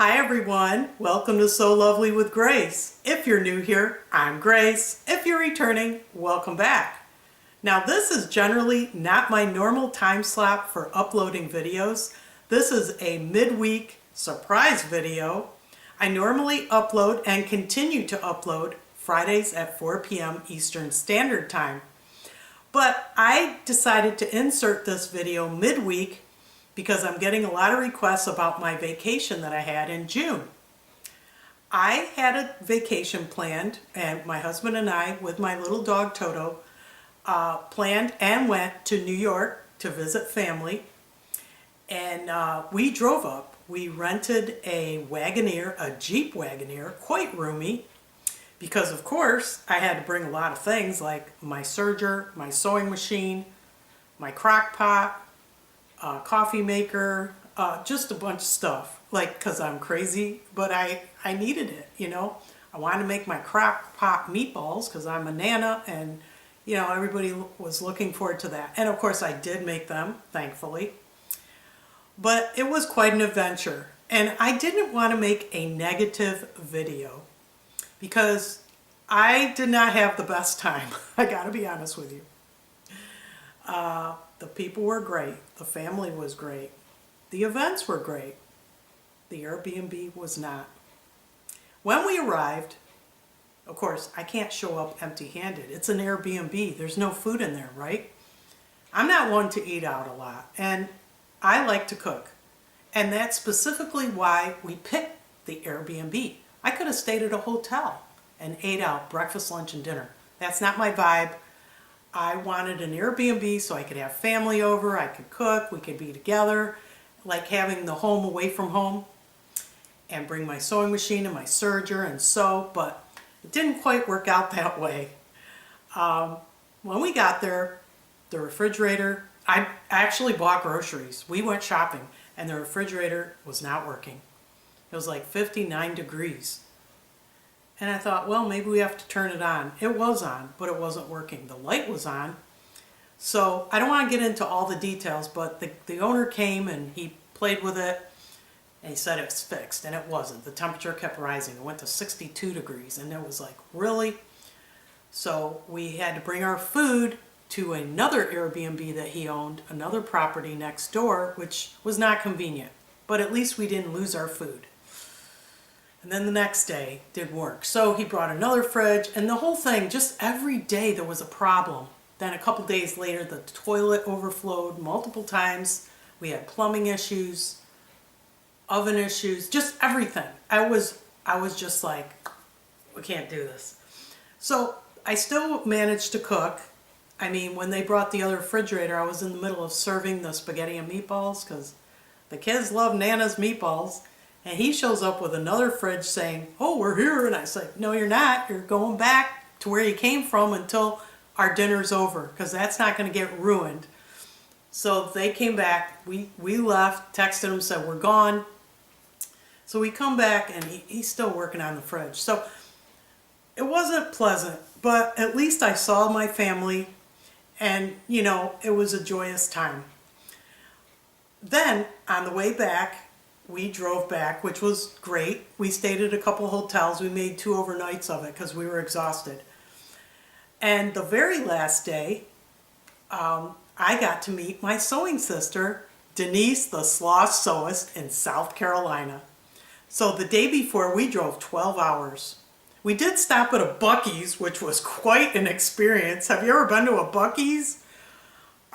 Hi everyone, welcome to So Lovely with Grace. If you're new here, I'm Grace. If you're returning, welcome back. Now this is generally not my normal time slot for uploading videos. This is a midweek surprise video. I normally upload and continue to upload Fridays at 4 p.m. Eastern Standard Time. But I decided to insert this video midweek because I'm getting a lot of requests about my vacation that I had in June. I had a vacation planned, and my husband and I, with my little dog Toto, planned and went to New York to visit family. And we drove up. We rented a Wagoneer, a Jeep Wagoneer, quite roomy, because of course I had to bring a lot of things like my serger, my sewing machine, my crock pot, coffee maker, just a bunch of stuff, like, because I'm crazy, but I needed it, you know. I wanted to make my crock pot meatballs because I'm a nana, and you know, everybody was looking forward to that. And of course I did make them, thankfully. But it was quite an adventure, and I didn't want to make a negative video because I did not have the best time. I gotta be honest with you. The people were great. The family was great. The events were great. The Airbnb was not. When we arrived, of course, I can't show up empty-handed. It's an Airbnb. There's no food in there, right? I'm not one to eat out a lot, and I like to cook. And that's specifically why we picked the Airbnb. I could have stayed at a hotel and ate out breakfast, lunch, and dinner. That's not my vibe. I wanted an Airbnb so I could have family over, I could cook, we could be together, like having the home away from home, and bring my sewing machine and my serger and sew, but it didn't quite work out that way. When we got there, the refrigerator, I actually bought groceries. We went shopping and the refrigerator was not working. It was like 59 degrees. And I thought, well, maybe we have to turn it on. It was on, but it wasn't working. The light was on. So I don't want to get into all the details, but the owner came and he played with it and he said it's fixed, and it wasn't. The temperature kept rising. It went to 62 degrees, and it was like, really? So we had to bring our food to another Airbnb that he owned, another property next door, which was not convenient. But at least we didn't lose our food. And then the next day didn't work. So he brought another fridge, and the whole thing, just every day there was a problem. Then a couple days later, the toilet overflowed multiple times. We had plumbing issues, oven issues, just everything. I was just like, we can't do this. So I still managed to cook. I mean, when they brought the other refrigerator, I was in the middle of serving the spaghetti and meatballs because the kids love Nana's meatballs. And he shows up with another fridge saying, oh, we're here. And I said, no, you're not. You're going back to where you came from until our dinner's over, because that's not going to get ruined. So they came back. We left, texted him, said, we're gone. So we come back, and he's still working on the fridge. So it wasn't pleasant, but at least I saw my family, and, you know, it was a joyous time. Then, on the way back, we drove back, which was great. We stayed at a couple hotels. We made 2 overnights of it because we were exhausted. And the very last day, I got to meet my sewing sister, Denise, the Sloth Sewist, in South Carolina. So the day before, we drove 12 hours. We did stop at a Buc-ee's, which was quite an experience. Have you ever been to a Buc-ee's?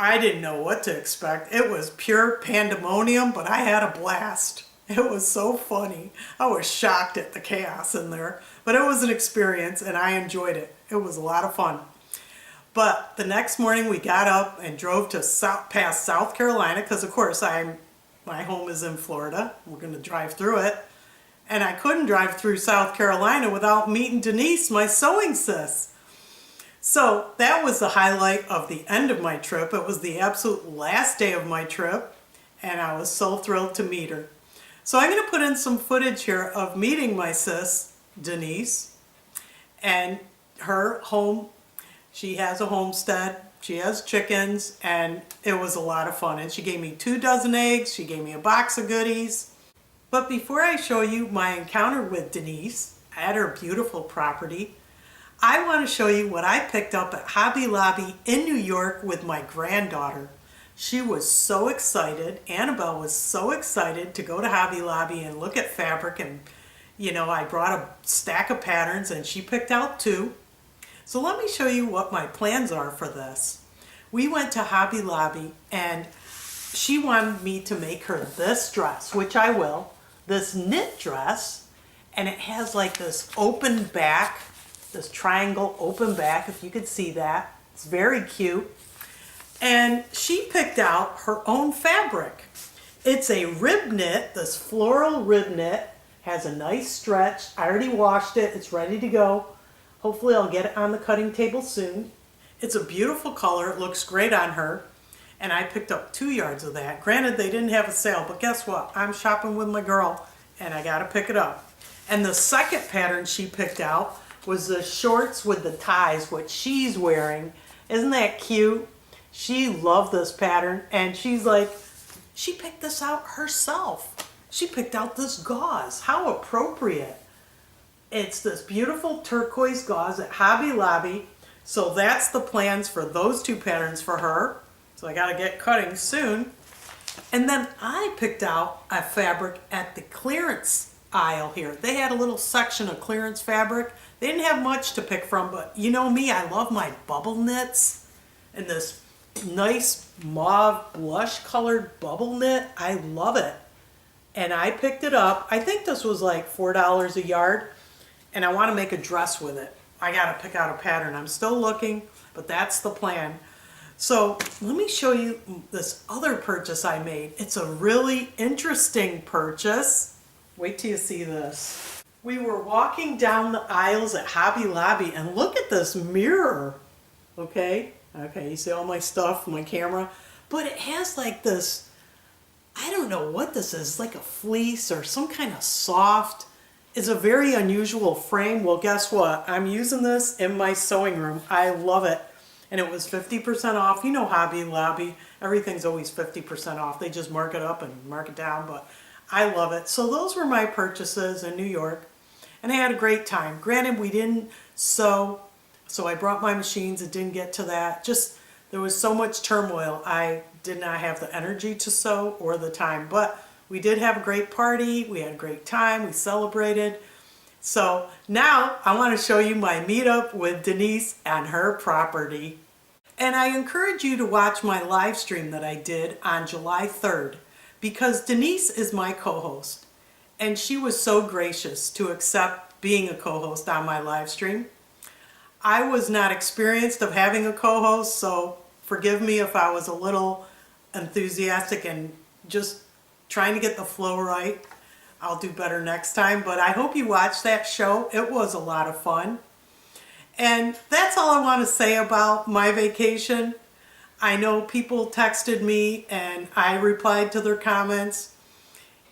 I didn't know what to expect. It was pure pandemonium, but I had a blast. It was so funny. I was shocked at the chaos in there, but it was an experience and I enjoyed it. It was a lot of fun. But the next morning we got up and drove to past South Carolina because of course my home is in Florida. We're going to drive through it. And I couldn't drive through South Carolina without meeting Denise, my sewing sis. So that was the highlight of the end of my trip. It was the absolute last day of my trip, and I was so thrilled to meet her. So I'm going to put in some footage here of meeting my sis, Denise, and her home. She has a homestead. She has chickens, and it was a lot of fun. And she gave me 2 dozen eggs. She gave me a box of goodies. But before I show you my encounter with Denise at her beautiful property, I want to show you what I picked up at Hobby Lobby in New York with my granddaughter. She was so excited. Annabelle was so excited to go to Hobby Lobby and look at fabric, and I brought a stack of patterns and she picked out 2. So let me show you what my plans are for this. We went to Hobby Lobby and she wanted me to make her this dress, which I will, this knit dress, and it has like this open back, this triangle open back, if you could see that. It's very cute. And she picked out her own fabric. It's a rib knit, this floral rib knit, has a nice stretch. I already washed it, it's ready to go. Hopefully I'll get it on the cutting table soon. It's a beautiful color, it looks great on her. And I picked up 2 yards of that. Granted, they didn't have a sale, but guess what? I'm shopping with my girl and I gotta pick it up. And the second pattern she picked out was the shorts with the ties, which she's wearing. Isn't that cute? She loved this pattern and she's like, she picked this out herself. She picked out this gauze. How appropriate. It's this beautiful turquoise gauze at Hobby Lobby. So that's the plans for those 2 patterns for her. So I gotta get cutting soon. And then I picked out a fabric at the clearance aisle here. They had a little section of clearance fabric. They didn't have much to pick from, but you know me, I love my bubble knits. And this nice mauve blush colored bubble knit, I love it. And I picked it up. I think this was like $4 a yard. And I want to make a dress with it. I got to pick out a pattern. I'm still looking, but that's the plan. So let me show you this other purchase I made. It's a really interesting purchase. Wait till you see this. We were walking down the aisles at Hobby Lobby and look at this mirror. Okay, you see all my stuff, my camera, but it has like this, I don't know what this is, like a fleece or some kind of soft. It's a very unusual frame. Well, guess what? I'm using this in my sewing room. I love it. And it was 50% off. You know Hobby Lobby, everything's always 50% off. They just mark it up and mark it down, but I love it. So those were my purchases in New York. And I had a great time. Granted, we didn't sew, so I brought my machines. It didn't get to that. Just, there was so much turmoil. I did not have the energy to sew or the time. But we did have a great party. We had a great time. We celebrated. So now I want to show you my meetup with Denise and her property. And I encourage you to watch my live stream that I did on July 3rd because Denise is my co-host. And she was so gracious to accept being a co-host on my live stream. I was not experienced of having a co-host, so forgive me if I was a little enthusiastic and just trying to get the flow right. I'll do better next time, but I hope you watched that show. It was a lot of fun. And that's all I want to say about my vacation. I know people texted me and I replied to their comments.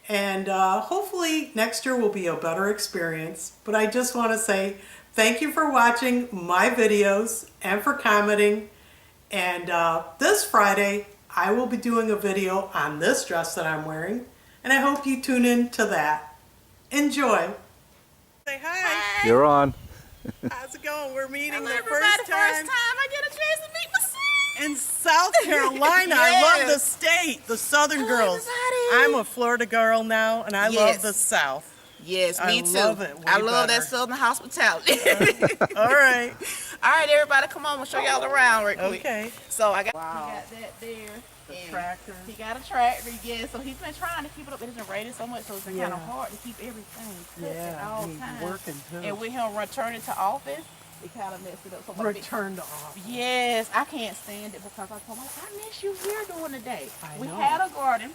And hopefully next year will be a better experience. But I just want to say thank you for watching my videos and for commenting. And this Friday, I will be doing a video on this dress that I'm wearing. And I hope you tune in to that. Enjoy. Say hi. You're on. How's it going? We're meeting Hello, the everybody. first time I get a chance to meet my son. in South Carolina. Yes. I love the state, the Southern Hello, girls. everybody. I'm a Florida girl now, and I love the South. Yes, me too. Love it. I love better. that Southern hospitality. All right. All right, everybody, come on. We'll show y'all around right quick. Okay. So I got, Wow. he got that there. The and tractor. He got a tractor, yeah. So he's been trying to keep it up. It isn't raining so much, so it's been kind of Yeah. hard to keep everything cut at Yeah, all he's times. working too. And with him returning to office, it kind of messed it up. So my big- Return to office. Yes, I can't stand it because I told him, I miss you here during the day. We know. had a garden.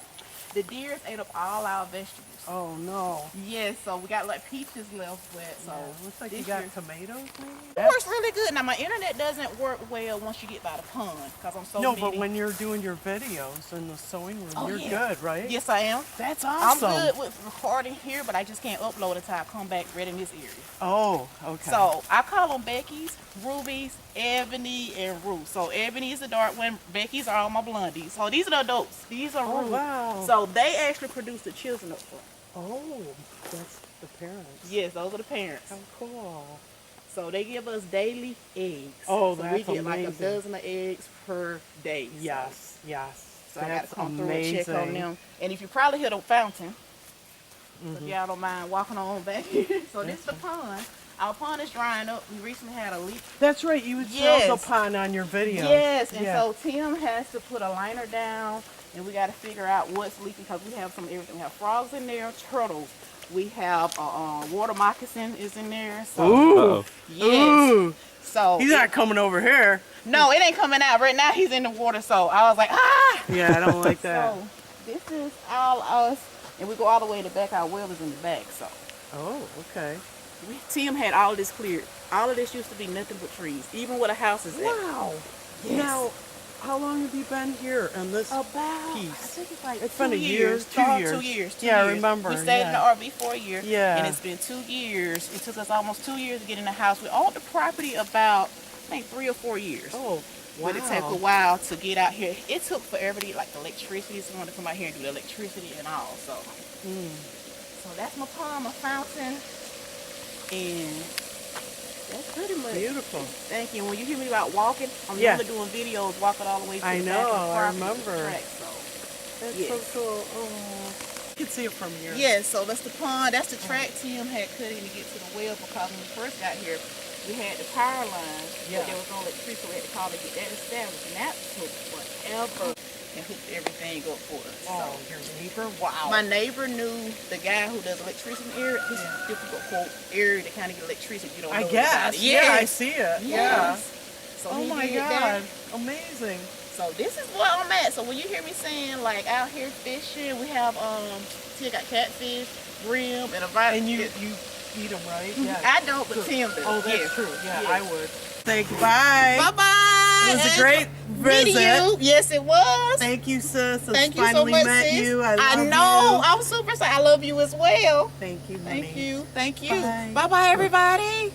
The deers ate up all our vegetables. Oh no. Yes, so we got like peaches left with. So Yeah, looks like you this got year- tomatoes maybe? it works really good. Now my internet doesn't work well once you get by the pond because I'm so No, busy. but when you're doing your videos in the sewing room, Oh, you're yeah. good, right? Yes, I am. That's I'm awesome. good with recording here, but I just can't upload until I come back right in this area. Oh, okay. So I call them Becky's, Ruby's, Ebony, and Ruth. So Ebony is the dark one. Becky's are all my blondies. So these are the adults. These are Oh, Ruth. wow. So they actually produce the children up front. Oh, that's the parents. Yes, those are the parents. How cool. So they give us daily eggs. Oh, so that's we get like a amazing. dozen of eggs per day. Yes, yes. So I got That's to come amazing. through and check on them. And if you probably hear the fountain, so if y'all don't mind walking on back here. So this is the pond. Our pond is drying up. We recently had a leak. That's right. You would show Yes. the pond on your video. Yes, and Yeah. so Tim has to put a liner down, and we got to figure out what's leaking because we have some everything. We have frogs in there, turtles. We have water moccasin is in there. So, Ooh. yes. Ooh. So He's not coming over here. No, it ain't coming out. Right now he's in the water, so I was like, ah! Yeah, I don't like that. So this is all us, and we go all the way to the back. Our well is in the back, so. Oh, okay. Tim had all of this cleared. All of this used to be nothing but trees, even where the house is at. Wow. Yes. Now, how long have you been here on this About, piece? I think it's like It's 2 been a year, years. 2 Oh, years. 2 years. 2 Yeah, I years. remember, We stayed in the yeah. RV for a year. Yeah. And it's been 2 years. It took us almost 2 years to get in the house. We owned the property about, I think, 3 or 4 years. Oh, wow. But it took a while to get out here. It took forever to get like electricity. Someone to come out here and do the electricity and all. So, so that's my pond, my fountain, and that's pretty much Beautiful. Thank you. When you hear me about walking, I'm Yeah. normally doing videos walking all the way to I the know, back of the I property to the remember. track, so. That's Yes. so cool. Oh, you can see it from here. Yeah, so that's the pond. That's the track Tim had cut in to get to the well because when we first got here, we had the power line, Yeah. but there was no electricity. We had to call to get that established, and that took forever and hooked everything up for us. Oh, your neighbor? Wow. My neighbor knew the guy who does electricity in the area. This is a difficult quote area to kind of get electricity. You don't know I about guess. it. Yeah, I Yes. see it. Yes. Yeah. So Oh he my did that. God. Amazing. So this is where I'm at. So when you hear me saying like out here fishing, we have Tim got catfish, brim, and a variety. And you eat them, right? Yeah. I don't, but Tim does. Oh, that's Yes. true. Yeah, Yes. I would. Thank you. Bye. Bye bye. It was a great visit. Yes, it was. Thank you, sis. I Thank you so finally much, met sis. you. I I love know. you. I'm super excited. I love you as well. Thank you, Thank honey. you. Thank you. Bye. Bye bye, everybody.